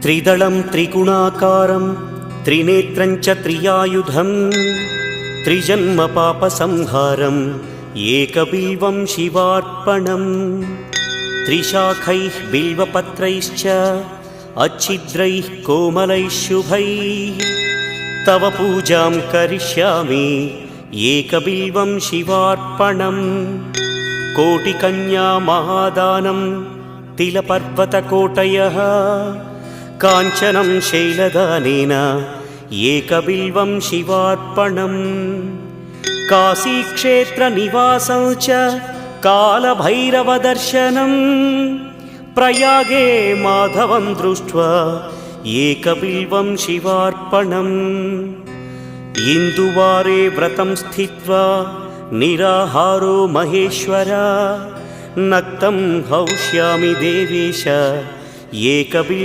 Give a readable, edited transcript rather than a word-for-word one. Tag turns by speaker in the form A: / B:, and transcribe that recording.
A: त्रिदलं त्रिगुणाकारं त्रिनेत्रं च त्रियायुधं त्रिजन्म पापसंहारम् एकबिल्वं शिवार्पणम् त्रिशाखैः बिल्वपत्रैश्च अच्छिद्रैः कोमलैः शुभैः तव पूजां करिष्यामि एकबिल्वं शिवार्पणम् कोटिकन्या महादानं तिलपर्वतकोटयः काञ्चनं शैलदानेन एकबिल्वं शिवार्पणम् काशीक्षेत्रनिवासं च कालभैरवदर्शनं प्रयागे माधवं दृष्ट्वा एकबिल्वं शिवार्पणम् इन्दुवारे व्रतं स्थित्वा निराहारो महेश्वर नक्तं हौष्यामि देवेश एकबिल्वं